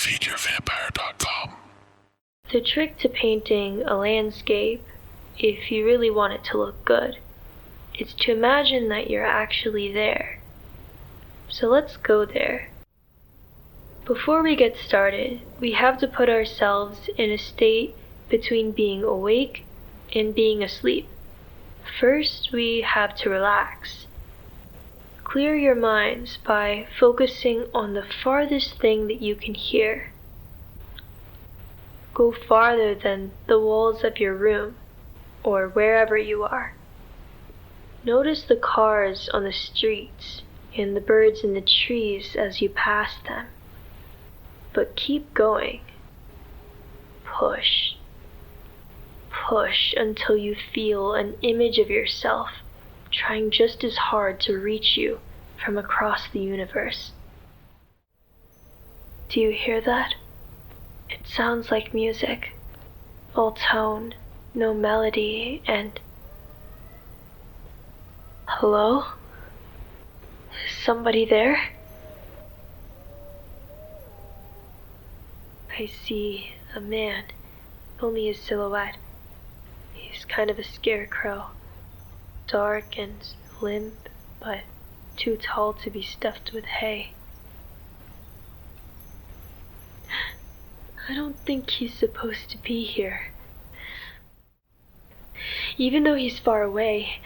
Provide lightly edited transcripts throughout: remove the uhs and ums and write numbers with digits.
feedyourvampire.com. The trick to painting a landscape, if you really want it to look good, is to imagine that you're actually there. So let's go there. Before we get started, we have to put ourselves in a state between being awake and being asleep. First, we have to relax. Clear your minds by focusing on the farthest thing that you can hear. Go farther than the walls of your room, or wherever you are. Notice the cars on the streets and the birds in the trees as you pass them. But keep going. Push. Push until you feel an image of yourself trying just as hard to reach you from across the universe. Do you hear that? It sounds like music. All tone, no melody, and... Hello? Is somebody there? I see a man, only his silhouette. He's kind of a scarecrow, dark and limp, but too tall to be stuffed with hay. I don't think he's supposed to be here. Even though he's far away,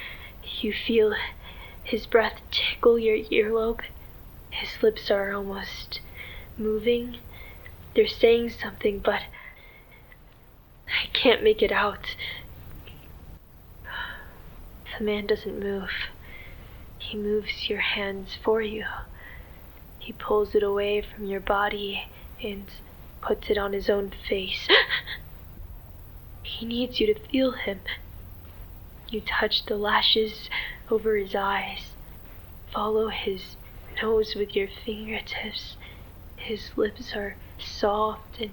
you feel his breath tickle your earlobe. His lips are almost moving. They're saying something, but I can't make it out. The man doesn't move. He moves your hands for you. He pulls it away from your body and puts it on his own face. He needs you to feel him. You touch the lashes over his eyes. Follow his nose with your fingertips. His lips are soft and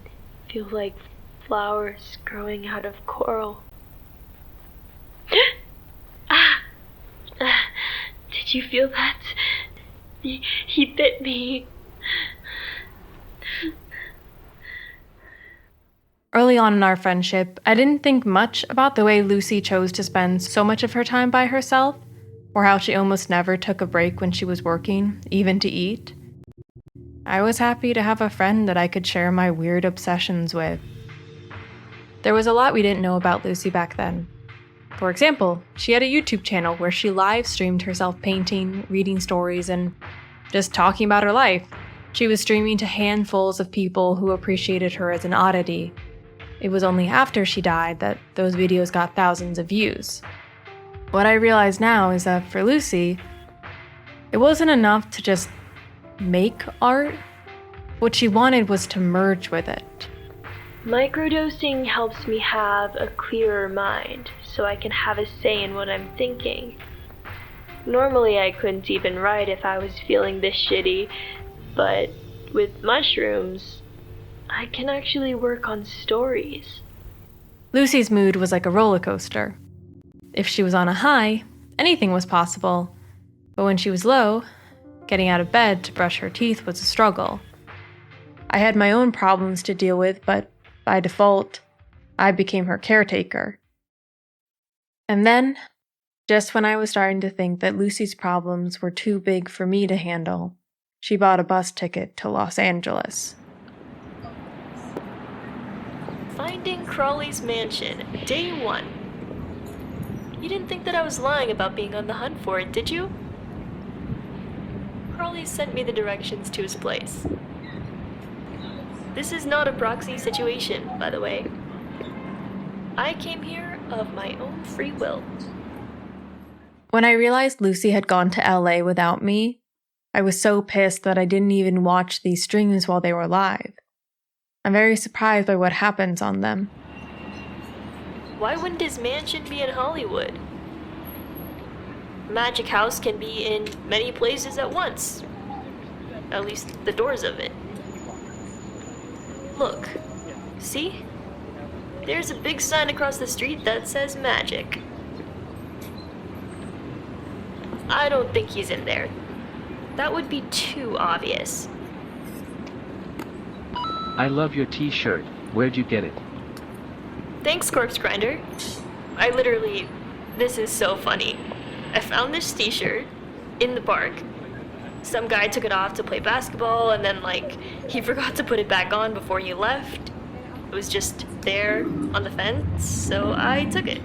feel like flowers growing out of coral. Did you feel that? He bit me. Early on in our friendship, I didn't think much about the way Lucy chose to spend so much of her time by herself, or how she almost never took a break when she was working, even to eat. I was happy to have a friend that I could share my weird obsessions with. There was a lot we didn't know about Lucy back then. For example, she had a YouTube channel where she live streamed herself painting, reading stories, and just talking about her life. She was streaming to handfuls of people who appreciated her as an oddity. It was only after she died that those videos got thousands of views. What I realize now is that for Lucy, it wasn't enough to just make art. What she wanted was to merge with it. Microdosing helps me have a clearer mind, so I can have a say in what I'm thinking. Normally I couldn't even write if I was feeling this shitty, but with mushrooms, I can actually work on stories. Lucy's mood was like a roller coaster. If she was on a high, anything was possible. But when she was low, getting out of bed to brush her teeth was a struggle. I had my own problems to deal with, but by default, I became her caretaker. And then, just when I was starting to think that Lucy's problems were too big for me to handle, she bought a bus ticket to Los Angeles. Finding Crawley's mansion, day 1. You didn't think that I was lying about being on the hunt for it, did you? Crawley sent me the directions to his place. This is not a proxy situation, by the way. I came here of my own free will. When I realized Lucy had gone to LA without me, I was so pissed that I didn't even watch these streams while they were live. I'm very surprised by what happens on them. Why wouldn't his mansion be in Hollywood? Magic House can be in many places at once. At least the doors of it. Look, see? There's a big sign across the street that says magic. I don't think he's in there. That would be too obvious. I love your t-shirt. Where'd you get it? Thanks, Corpse Grinder. This is so funny. I found this t-shirt in the park. Some guy took it off to play basketball, and then, he forgot to put it back on before he left. It was just there on the fence, so I took it.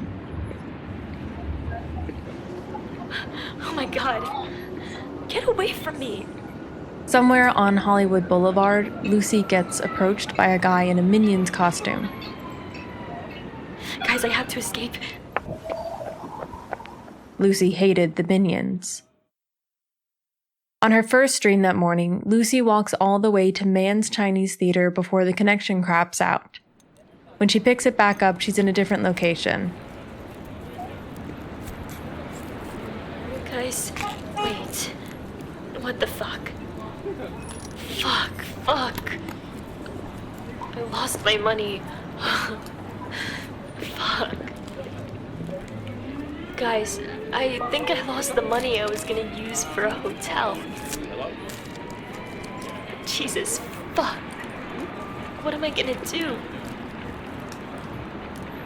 Oh my god. Get away from me. Somewhere on Hollywood Boulevard, Lucy gets approached by a guy in a Minions costume. Guys, I have to escape. Lucy hated the Minions. On her first stream that morning, Lucy walks all the way to Man's Chinese Theater before the connection craps out. When she picks it back up, she's in a different location. Guys, wait. What the fuck? Fuck. I lost my money. Fuck. Guys, I think I lost the money I was gonna use for a hotel. Jesus, fuck. What am I gonna do?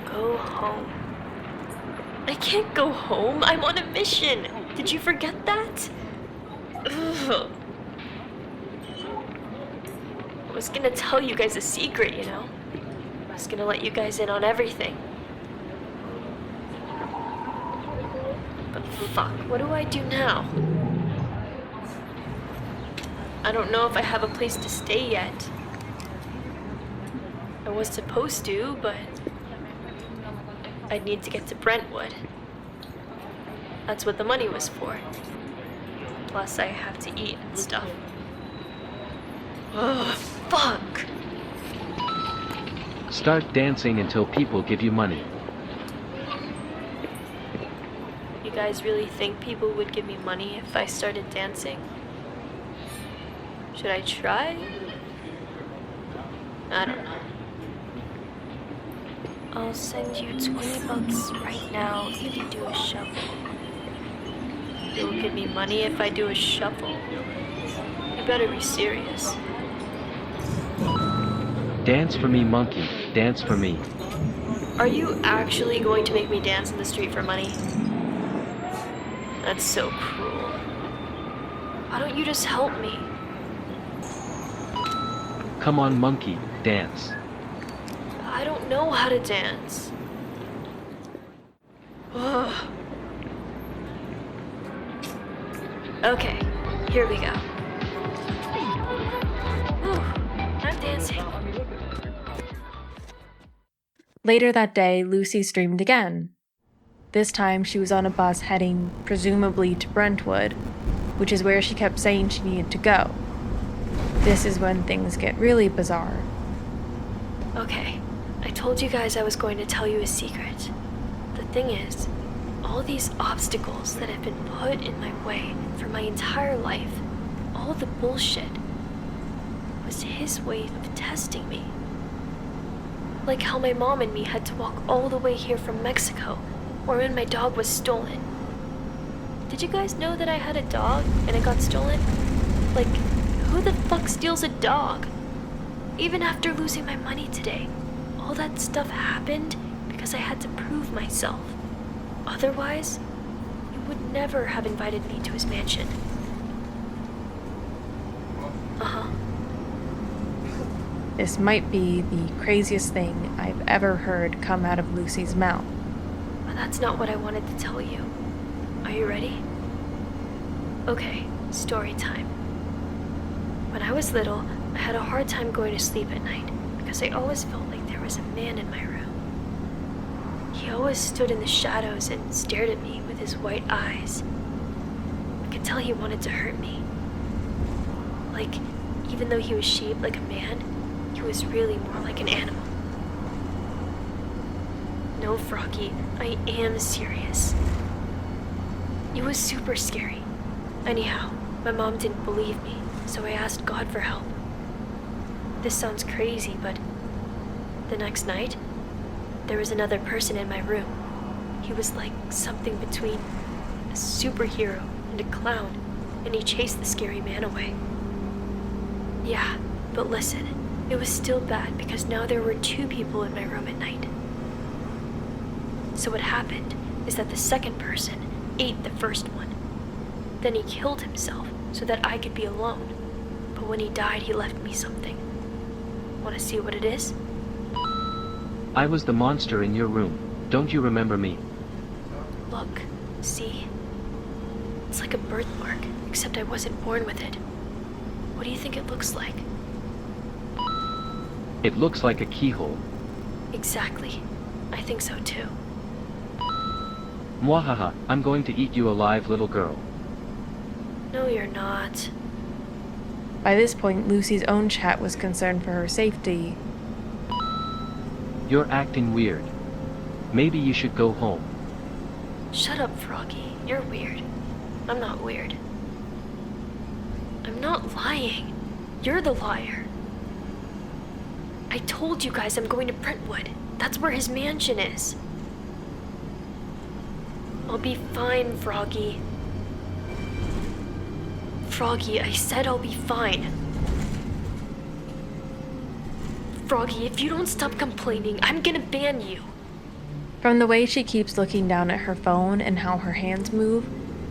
Go home. I can't go home. I'm on a mission. Did you forget that? Ugh. I was gonna tell you guys a secret, you know? I was gonna let you guys in on everything. But fuck, what do I do now? I don't know if I have a place to stay yet. I was supposed to, but I'd need to get to Brentwood. That's what the money was for. Plus, I have to eat and stuff. Ugh, fuck! Start dancing until people give you money. You guys really think people would give me money if I started dancing? Should I try? I don't know. I'll send you $20 right now if you do a shuffle. You'll give me money if I do a shuffle. You better be serious. Dance for me, monkey. Dance for me. Are you actually going to make me dance in the street for money? That's so cruel. Why don't you just help me? Come on, monkey. Dance. I don't know how to dance. Ugh. Okay, here we go. Whew, I'm dancing. Later that day, Lucy streamed again. This time, she was on a bus heading, presumably, to Brentwood, which is where she kept saying she needed to go. This is when things get really bizarre. Okay, I told you guys I was going to tell you a secret. The thing is, all these obstacles that have been put in my way for my entire life, all the bullshit, was his way of testing me. Like how my mom and me had to walk all the way here from Mexico, or when my dog was stolen. Did you guys know that I had a dog and it got stolen? Like, who the fuck steals a dog? Even after losing my money today, all that stuff happened because I had to prove myself. Otherwise, he would never have invited me to his mansion. Uh-huh. This might be the craziest thing I've ever heard come out of Lucy's mouth. But that's not what I wanted to tell you. Are you ready? Okay, story time. When I was little, I had a hard time going to sleep at night because I always felt like there was a man in my room. He always stood in the shadows and stared at me with his white eyes. I could tell he wanted to hurt me. Like, even though he was shaped like a man, he was really more like an animal. No, Froggy, I am serious. It was super scary. Anyhow, my mom didn't believe me, so I asked God for help. This sounds crazy, but the next night, there was another person in my room. He was like something between a superhero and a clown, and he chased the scary man away. Yeah, but listen, It was still bad because now there were 2 people in my room at night. So what happened is that the second person ate the first one. Then he killed himself so that I could be alone. But when he died, he left me something. Want to see what it is? I was the monster in your room. Don't you remember me? Look, see? It's like a birthmark, except I wasn't born with it. What do you think it looks like? It looks like a keyhole. Exactly. I think so too. Mwahaha, I'm going to eat you alive, little girl. No, you're not. By this point, Lucy's own chat was concerned for her safety. You're acting weird. Maybe you should go home. Shut up, Froggy. You're weird. I'm not weird. I'm not lying. You're the liar. I told you guys I'm going to Brentwood. That's where his mansion is. I'll be fine, Froggy. Froggy, I said I'll be fine. Froggy, if you don't stop complaining, I'm gonna ban you. From the way she keeps looking down at her phone and how her hands move,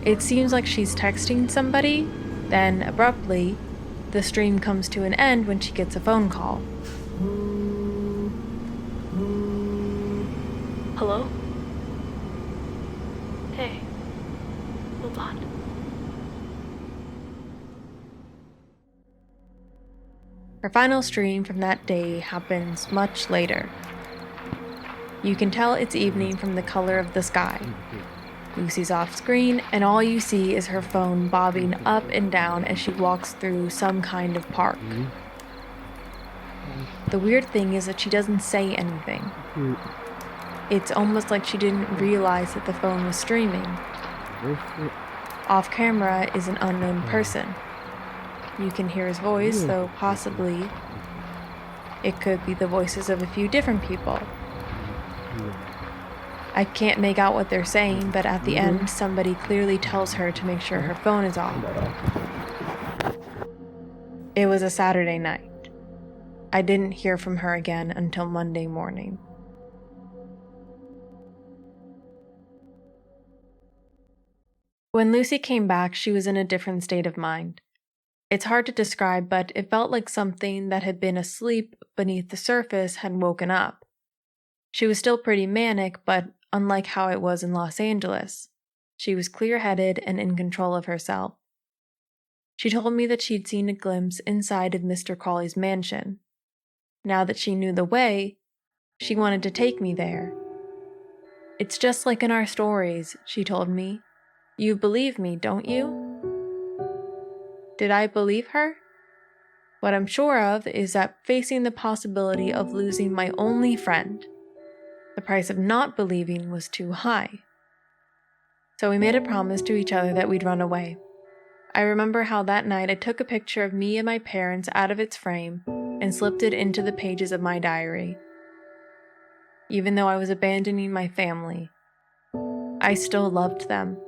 it seems like she's texting somebody. Then, abruptly, the stream comes to an end when she gets a phone call. Hello? Hey. Hold on. Her final stream from that day happens much later. You can tell it's evening from the color of the sky. Lucy's off screen, and all you see is her phone bobbing up and down as she walks through some kind of park. The weird thing is that she doesn't say anything. It's almost like she didn't realize that the phone was streaming. Off camera is an unknown person. You can hear his voice, though possibly it could be the voices of a few different people. I can't make out what they're saying, but at the end, somebody clearly tells her to make sure her phone is off. It was a Saturday night. I didn't hear from her again until Monday morning. When Lucy came back, she was in a different state of mind. It's hard to describe, but it felt like something that had been asleep beneath the surface had woken up. She was still pretty manic, but unlike how it was in Los Angeles, she was clear-headed and in control of herself. She told me that she'd seen a glimpse inside of Mr. Cawley's mansion. Now that she knew the way, she wanted to take me there. It's just like in our stories, she told me. You believe me, don't you? Did I believe her? What I'm sure of is that facing the possibility of losing my only friend, the price of not believing was too high. So we made a promise to each other that we'd run away. I remember how that night I took a picture of me and my parents out of its frame and slipped it into the pages of my diary. Even though I was abandoning my family, I still loved them.